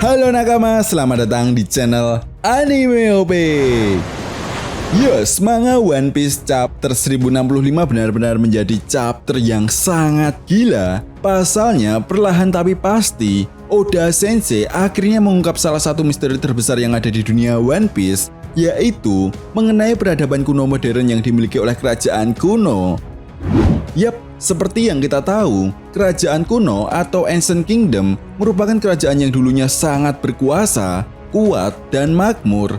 Halo nakama, selamat datang di channel Anime OP. Yes, manga One Piece chapter 1065 benar-benar menjadi chapter yang sangat gila. Pasalnya, perlahan tapi pasti, Oda Sensei akhirnya mengungkap salah satu misteri terbesar yang ada di dunia One Piece, yaitu mengenai peradaban kuno modern yang dimiliki oleh kerajaan kuno. Yap, seperti yang kita tahu, kerajaan kuno atau Ancient Kingdom merupakan kerajaan yang dulunya sangat berkuasa, kuat, dan makmur.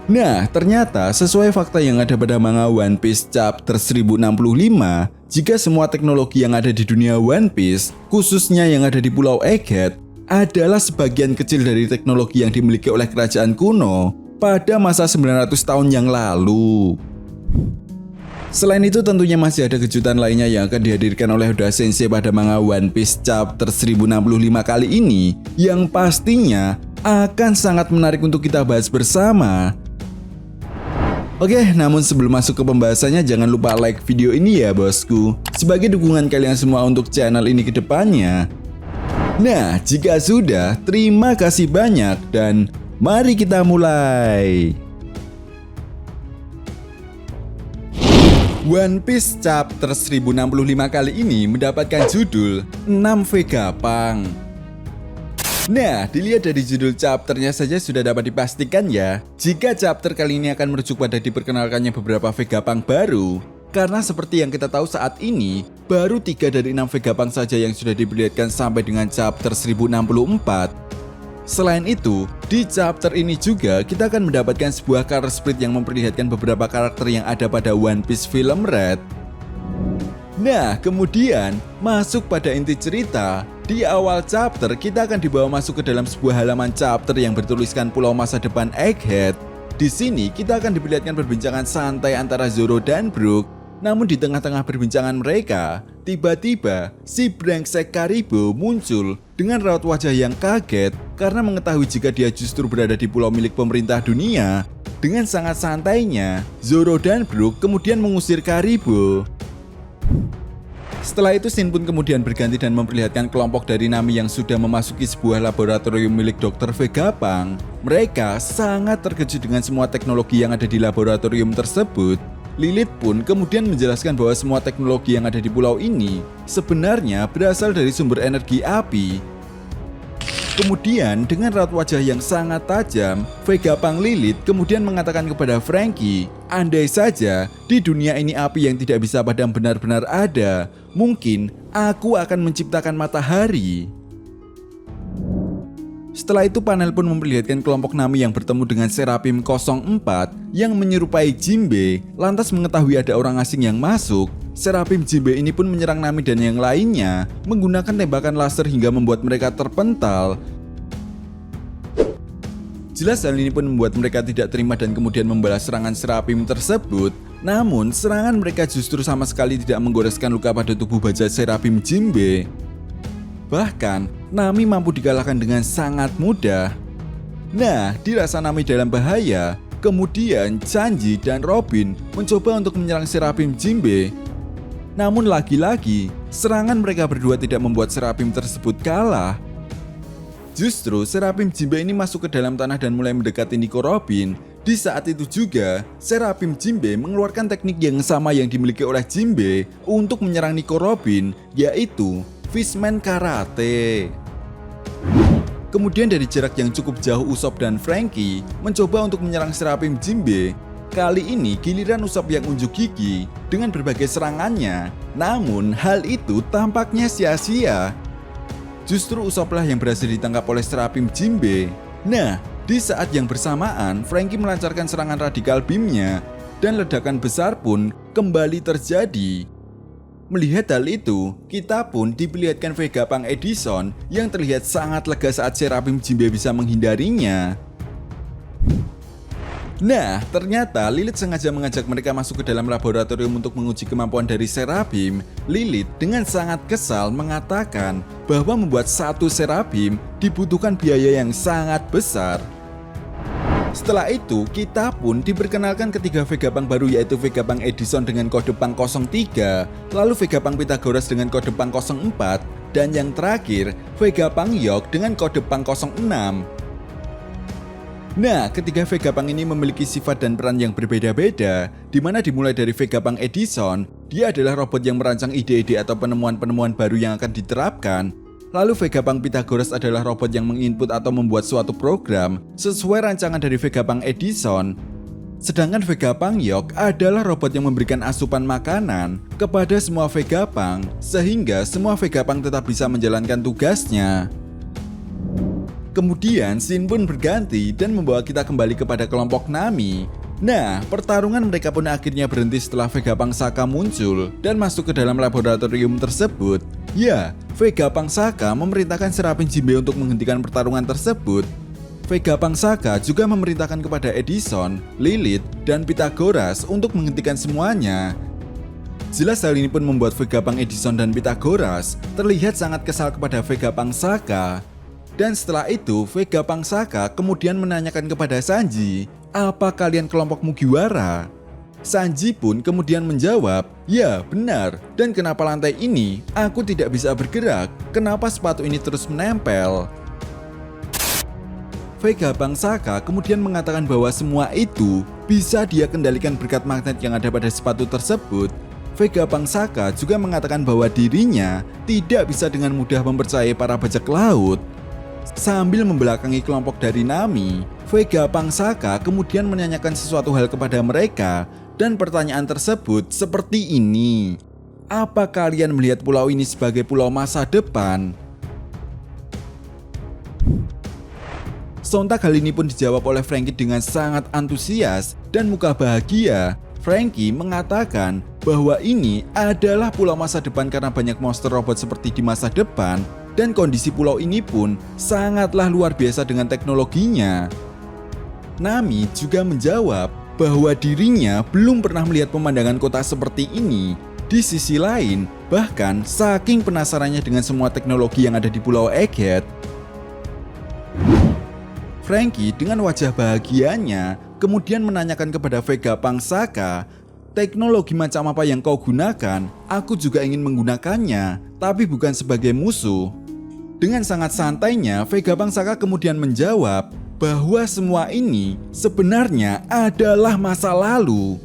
Nah, ternyata sesuai fakta yang ada pada manga One Piece chapter 1065, jika semua teknologi yang ada di dunia One Piece, khususnya yang ada di Pulau Egghead, adalah sebagian kecil dari teknologi yang dimiliki oleh kerajaan kuno pada masa 900 tahun yang lalu. Selain itu tentunya masih ada kejutan lainnya yang akan dihadirkan oleh Oda Sensei pada manga One Piece chapter 1065 kali ini, yang pastinya akan sangat menarik untuk kita bahas bersama. Oke, namun sebelum masuk ke pembahasannya, jangan lupa like video ini ya bosku, sebagai dukungan kalian semua untuk channel ini ke depannya. Nah, jika sudah, terima kasih banyak dan mari kita mulai. One Piece chapter 1065 kali ini mendapatkan judul 6 Vegapunk. Nah, dilihat dari judul chapternya saja sudah dapat dipastikan ya, jika chapter kali ini akan merujuk pada diperkenalkannya beberapa Vegapunk baru. Karena seperti yang kita tahu saat ini, baru 3 dari 6 Vegapunk saja yang sudah diperlihatkan sampai dengan chapter 1064. Selain itu, di chapter ini juga kita akan mendapatkan sebuah color split yang memperlihatkan beberapa karakter yang ada pada One Piece film Red. Nah, kemudian masuk pada inti cerita. Di awal chapter, kita akan dibawa masuk ke dalam sebuah halaman chapter yang bertuliskan Pulau Masa Depan Egghead. Di sini, kita akan diperlihatkan perbincangan santai antara Zoro dan Brook. Namun di tengah-tengah perbincangan mereka, tiba-tiba si brengsek Karibo muncul dengan raut wajah yang kaget karena mengetahui jika dia justru berada di pulau milik pemerintah dunia. Dengan sangat santainya, Zoro dan Brook kemudian mengusir Karibo. Setelah itu Shin pun kemudian berganti dan memperlihatkan kelompok dari Nami yang sudah memasuki sebuah laboratorium milik Dr. Vegapunk. Mereka sangat terkejut dengan semua teknologi yang ada di laboratorium tersebut. Lilith pun kemudian menjelaskan bahwa semua teknologi yang ada di pulau ini sebenarnya berasal dari sumber energi api. Kemudian dengan raut wajah yang sangat tajam, Vegapunk Lilith kemudian mengatakan kepada Franky, andai saja di dunia ini api yang tidak bisa padam benar-benar ada, mungkin aku akan menciptakan matahari. Setelah itu panel pun memperlihatkan kelompok Nami yang bertemu dengan Seraphim 04 yang menyerupai Jinbe. Lantas mengetahui ada orang asing yang masuk, Seraphim Jinbe ini pun menyerang Nami dan yang lainnya menggunakan tembakan laser hingga membuat mereka terpental. Jelas hal ini pun membuat mereka tidak terima dan kemudian membalas serangan Seraphim tersebut. Namun serangan mereka justru sama sekali tidak menggoreskan luka pada tubuh baja Seraphim Jinbe. Bahkan Nami mampu dikalahkan dengan sangat mudah. Nah, dirasa Nami dalam bahaya, kemudian Sanji dan Robin mencoba untuk menyerang Seraphim Jinbe. Namun lagi-lagi, serangan mereka berdua tidak membuat Seraphim tersebut kalah. Justru Seraphim Jinbe ini masuk ke dalam tanah dan mulai mendekati Nico Robin. Di saat itu juga, Seraphim Jinbe mengeluarkan teknik yang sama yang dimiliki oleh Jinbe untuk menyerang Nico Robin, yaitu Fishman Karate. Kemudian dari jarak yang cukup jauh Usopp dan Franky mencoba untuk menyerang Seraphim Jinbe. Kali ini giliran Usopp yang unjuk gigi dengan berbagai serangannya. Namun hal itu tampaknya sia-sia. Justru Usopp lah yang berhasil ditangkap oleh Seraphim Jinbe. Nah, di saat yang bersamaan Franky melancarkan serangan radikal beam-nya dan ledakan besar pun kembali terjadi. Melihat hal itu, kita pun diperlihatkan Vegapunk Edison yang terlihat sangat lega saat Seraphim Jinbe bisa menghindarinya. Nah, ternyata Lilith sengaja mengajak mereka masuk ke dalam laboratorium untuk menguji kemampuan dari Seraphim. Lilith dengan sangat kesal mengatakan bahwa membuat satu Seraphim dibutuhkan biaya yang sangat besar. Setelah itu, kita pun diperkenalkan ketiga Vegapunk baru, yaitu Vegapunk Edison dengan kode Punk 03, lalu Vegapunk Pythagoras dengan kode Punk 04, dan yang terakhir Vegapunk York dengan kode Punk 06. Nah, ketiga Vegapunk ini memiliki sifat dan peran yang berbeda-beda, di mana dimulai dari Vegapunk Edison, dia adalah robot yang merancang ide-ide atau penemuan-penemuan baru yang akan diterapkan. Lalu Vegapunk Pythagoras adalah robot yang menginput atau membuat suatu program sesuai rancangan dari Vegapunk Edison. Sedangkan Vegapunk York adalah robot yang memberikan asupan makanan kepada semua Vegapunk, sehingga semua Vegapunk tetap bisa menjalankan tugasnya. Kemudian Shin pun berganti dan membawa kita kembali kepada kelompok Nami. Nah, pertarungan mereka pun akhirnya berhenti setelah Vegapunk Saka muncul dan masuk ke dalam laboratorium tersebut. Ya, Vegapunk Saka memerintahkan Serafin Jinbe untuk menghentikan pertarungan tersebut. Vegapunk Saka juga memerintahkan kepada Edison, Lilith, dan Pythagoras untuk menghentikan semuanya. Jelas hal ini pun membuat Vegapunk Edison dan Pythagoras terlihat sangat kesal kepada Vegapunk Saka. Dan setelah itu, Vegapunk Saka kemudian menanyakan kepada Sanji, "Apa kalian kelompok Mugiwara?" Sanji pun kemudian menjawab, "Ya, benar. Dan kenapa lantai ini aku tidak bisa bergerak? Kenapa sepatu ini terus menempel?" Vegapunk Saka kemudian mengatakan bahwa semua itu bisa dia kendalikan berkat magnet yang ada pada sepatu tersebut. Vegapunk Saka juga mengatakan bahwa dirinya tidak bisa dengan mudah mempercayai para bajak laut. Sambil membelakangi kelompok dari Nami, Vegapunk Saka kemudian menanyakan sesuatu hal kepada mereka, dan pertanyaan tersebut seperti ini. "Apa kalian melihat pulau ini sebagai pulau masa depan?" Sontak hal ini pun dijawab oleh Franky dengan sangat antusias dan muka bahagia. Franky mengatakan bahwa ini adalah pulau masa depan karena banyak monster robot seperti di masa depan, dan kondisi pulau ini pun sangatlah luar biasa dengan teknologinya. Nami juga menjawab bahwa dirinya belum pernah melihat pemandangan kota seperti ini. Di sisi lain, bahkan saking penasarannya dengan semua teknologi yang ada di Pulau Egghead, Franky dengan wajah bahagianya kemudian menanyakan kepada Vegapunk Saka, "Teknologi macam apa yang kau gunakan? Aku juga ingin menggunakannya, tapi bukan sebagai musuh." Dengan sangat santainya, Vegapunk Saka kemudian menjawab bahwa semua ini sebenarnya adalah masa lalu.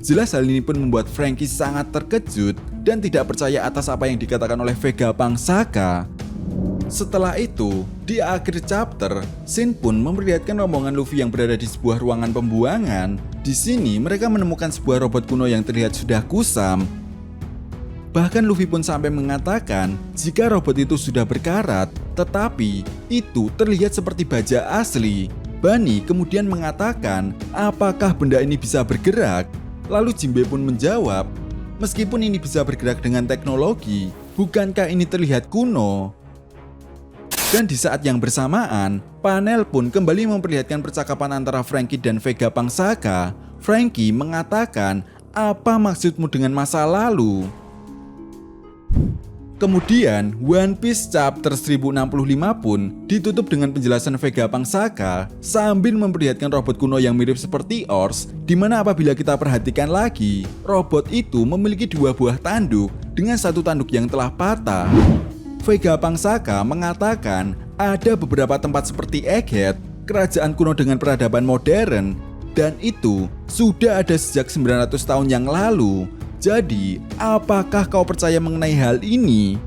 Jelas hal ini pun membuat Franky sangat terkejut dan tidak percaya atas apa yang dikatakan oleh Vegapunk Saka. Setelah itu, di akhir chapter, Shin pun memperlihatkan rombongan Luffy yang berada di sebuah ruangan pembuangan. Di sini mereka menemukan sebuah robot kuno yang terlihat sudah kusam. Bahkan Luffy pun sampai mengatakan jika robot itu sudah berkarat, tetapi itu terlihat seperti baja asli. Bani kemudian mengatakan, "Apakah benda ini bisa bergerak?" Lalu Jinbe pun menjawab, "Meskipun ini bisa bergerak dengan teknologi, bukankah ini terlihat kuno?" Dan di saat yang bersamaan, panel pun kembali memperlihatkan percakapan antara Franky dan Vegapunk Saka. Franky mengatakan, "Apa maksudmu dengan masa lalu?" Kemudian, One Piece chapter 1065 pun ditutup dengan penjelasan Vegapunk Saka sambil memperlihatkan robot kuno yang mirip seperti Ors, di mana apabila kita perhatikan lagi, robot itu memiliki dua buah tanduk dengan satu tanduk yang telah patah. Vegapunk Saka mengatakan ada beberapa tempat seperti Egghead, kerajaan kuno dengan peradaban modern, dan itu sudah ada sejak 900 tahun yang lalu. Jadi, apakah kau percaya mengenai hal ini?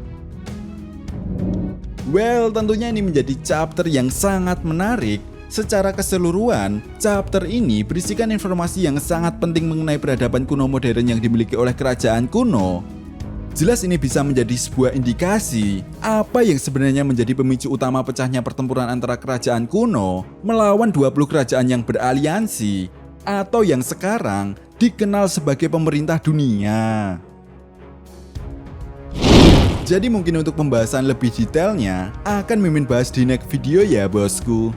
Well, tentunya ini menjadi chapter yang sangat menarik. Secara keseluruhan, chapter ini berisikan informasi yang sangat penting mengenai peradaban kuno modern yang dimiliki oleh kerajaan kuno. Jelas ini bisa menjadi sebuah indikasi apa yang sebenarnya menjadi pemicu utama pecahnya pertempuran antara kerajaan kuno melawan 20 kerajaan yang beraliansi, atau yang sekarang dikenal sebagai pemerintah dunia. Jadi mungkin untuk pembahasan lebih detailnya akan Mimin bahas di next video ya bosku.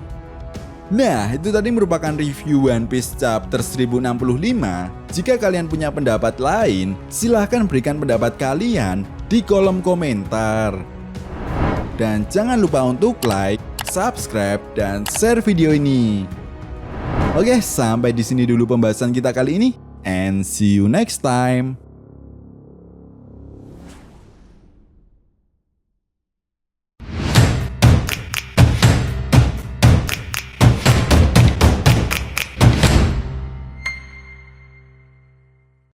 Nah, itu tadi merupakan review One Piece chapter 1065. Jika kalian punya pendapat lain, silahkan berikan pendapat kalian di kolom komentar. Dan jangan lupa untuk like, subscribe, dan share video ini. Oke, sampai di sini dulu pembahasan kita kali ini, and see you next time.